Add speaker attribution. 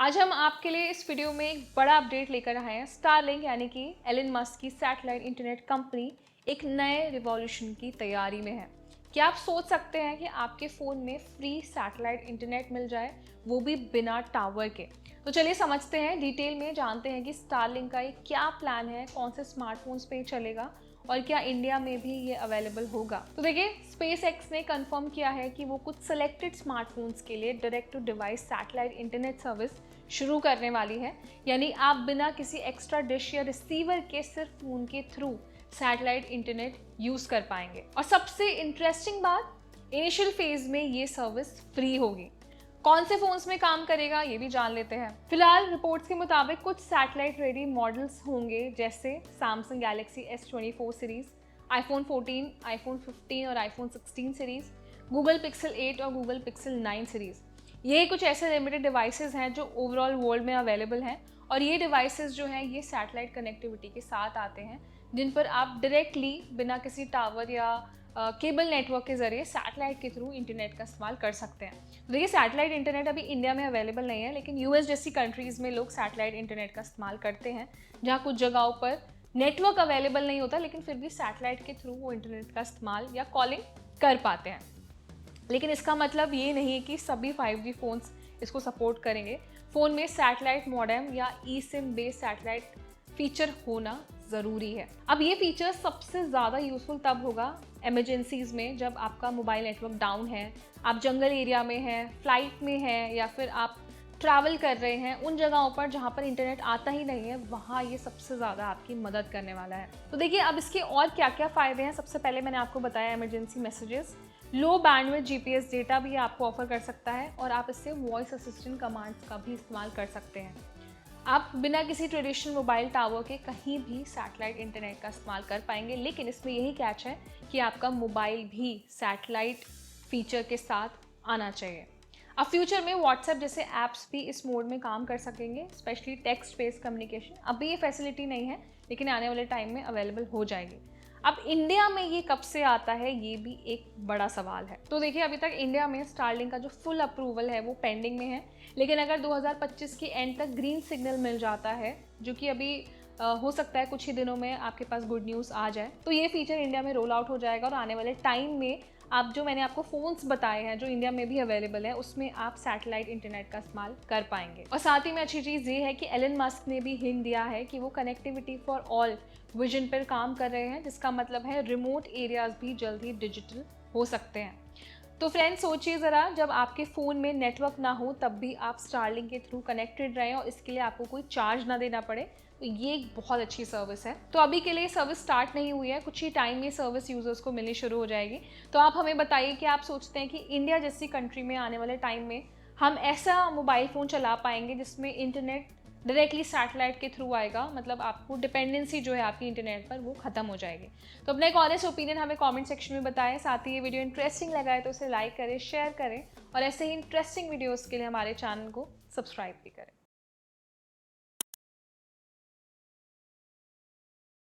Speaker 1: आज हम आपके लिए इस वीडियो में एक बड़ा अपडेट लेकर आए हैं। स्टारलिंक यानी कि एलन मस्क की सैटेलाइट इंटरनेट कंपनी एक नए रिवॉल्यूशन की तैयारी में है। क्या आप सोच सकते हैं कि आपके फ़ोन में फ्री सैटेलाइट इंटरनेट मिल जाए, वो भी बिना टावर के? तो चलिए समझते हैं, डिटेल में जानते हैं कि स्टारलिंक का ये क्या प्लान है, कौन से स्मार्टफोन्स पे चलेगा और क्या इंडिया में भी ये अवेलेबल होगा। तो देखिए, स्पेस एक्स ने कंफर्म किया है कि वो कुछ सेलेक्टेड स्मार्टफोन्स के लिए direct to device satellite internet service शुरू करने वाली है। यानी आप बिना किसी एक्स्ट्रा डिश या रिसीवर के सिर्फ फ़ोन के थ्रू सैटेलाइट इंटरनेट यूज़ कर पाएंगे। और सबसे इंटरेस्टिंग बात, इनिशियल फेज में ये सर्विस फ्री होगी। कौन से फोन्स में काम करेगा ये भी जान लेते हैं। फिलहाल रिपोर्ट्स के मुताबिक कुछ सैटेलाइट रेडी मॉडल्स होंगे, जैसे Samsung Galaxy S24 series, iPhone 14, iPhone 15 और आईफोन 16 सीरीज, गूगल पिक्सल 8 और गूगल पिक्सल 9 सीरीज। ये कुछ ऐसे लिमिटेड डिवाइसेस हैं जो ओवरऑल वर्ल्ड में अवेलेबल हैं। और ये डिवाइसेस जो हैं ये सैटेलाइट कनेक्टिविटी के साथ आते हैं, जिन पर आप डायरेक्टली बिना किसी टावर या केबल नेटवर्क के ज़रिए सैटेलाइट के थ्रू इंटरनेट का इस्तेमाल कर सकते हैं। तो देखिए, सैटेलाइट इंटरनेट अभी इंडिया में अवेलेबल नहीं है, लेकिन यूएस जैसी कंट्रीज़ में लोग सैटेलाइट इंटरनेट का इस्तेमाल करते हैं, जहाँ कुछ जगहों पर नेटवर्क अवेलेबल नहीं होता, लेकिन फिर भी सैटेलाइट के थ्रू वो इंटरनेट का इस्तेमाल या कॉलिंग कर पाते हैं। लेकिन इसका मतलब ये नहीं है कि सभी 5G फ़ोन्स इसको सपोर्ट करेंगे। फ़ोन में सैटेलाइट मॉडेम या eSIM बेस्ड सैटेलाइट फीचर होना ज़रूरी है। अब ये फीचर सबसे ज़्यादा यूज़फुल तब होगा इमरजेंसीज़ में, जब आपका मोबाइल नेटवर्क डाउन है, आप जंगल एरिया में हैं, फ्लाइट में हैं, या फिर आप ट्रैवल कर रहे हैं, उन जगहों पर जहाँ पर इंटरनेट आता ही नहीं है, वहाँ ये सबसे ज़्यादा आपकी मदद करने वाला है। तो देखिए, अब इसके और क्या क्या फ़ायदे हैं। सबसे पहले मैंने आपको बताया इमरजेंसी मैसेजेस, लो बैंडविड्थ GPS डेटा भी आपको ऑफर कर सकता है, और आप इससे वॉइस असिस्टेंट कमांड्स का भी इस्तेमाल कर सकते हैं। आप बिना किसी ट्रेडिशनल मोबाइल टावर के कहीं भी सैटेलाइट इंटरनेट का इस्तेमाल कर पाएंगे, लेकिन इसमें यही कैच है कि आपका मोबाइल भी सैटेलाइट फीचर के साथ आना चाहिए। अब फ्यूचर में व्हाट्सएप जैसे ऐप्स भी इस मोड में काम कर सकेंगे, स्पेशली टेक्स्ट बेस्ड कम्युनिकेशन। अभी ये फैसिलिटी नहीं है, लेकिन आने वाले टाइम में अवेलेबल हो जाएगी। अब इंडिया में ये कब से आता है, ये भी एक बड़ा सवाल है। तो देखिए, अभी तक इंडिया में स्टारलिंक का जो फुल अप्रूवल है वो पेंडिंग में है, लेकिन अगर 2025 की एंड तक ग्रीन सिग्नल मिल जाता है, जो कि अभी हो सकता है कुछ ही दिनों में आपके पास गुड न्यूज़ आ जाए, तो ये फीचर इंडिया में रोल आउट हो जाएगा। और आने वाले टाइम में आप जो मैंने आपको फ़ोन्स बताए हैं जो इंडिया में भी अवेलेबल है, उसमें आप सैटेलाइट इंटरनेट का इस्तेमाल कर पाएंगे। और साथ ही में अच्छी चीज़ ये है कि एलन मस्क ने भी हिंट दिया है कि वो कनेक्टिविटी फॉर ऑल विजन पर काम कर रहे हैं, जिसका मतलब है रिमोट एरियाज भी जल्द ही डिजिटल हो सकते हैं। तो फ्रेंड्स, सोचिए ज़रा, जब आपके फ़ोन में नेटवर्क ना हो तब भी आप स्टारलिंक के थ्रू कनेक्टेड रहें और इसके लिए आपको कोई चार्ज ना देना पड़े, तो ये एक बहुत अच्छी सर्विस है। तो अभी के लिए सर्विस स्टार्ट नहीं हुई है, कुछ ही टाइम में सर्विस यूज़र्स को मिलनी शुरू हो जाएगी। तो आप हमें बताइए कि आप सोचते हैं कि इंडिया जैसी कंट्री में आने वाले टाइम में हम ऐसा मोबाइल फ़ोन चला पाएंगे जिसमें इंटरनेट डायरेक्टली सैटेलाइट के थ्रू आएगा, मतलब आपको डिपेंडेंसी जो है आपकी इंटरनेट पर वो ख़त्म हो जाएगी। तो अपना एक ऑनेस्ट ओपिनियन हमें कमेंट सेक्शन में बताएं। साथ ही ये वीडियो इंटरेस्टिंग लगा है तो उसे लाइक करें, शेयर करें, और ऐसे ही इंटरेस्टिंग वीडियोस के लिए हमारे चैनल को सब्सक्राइब भी करें।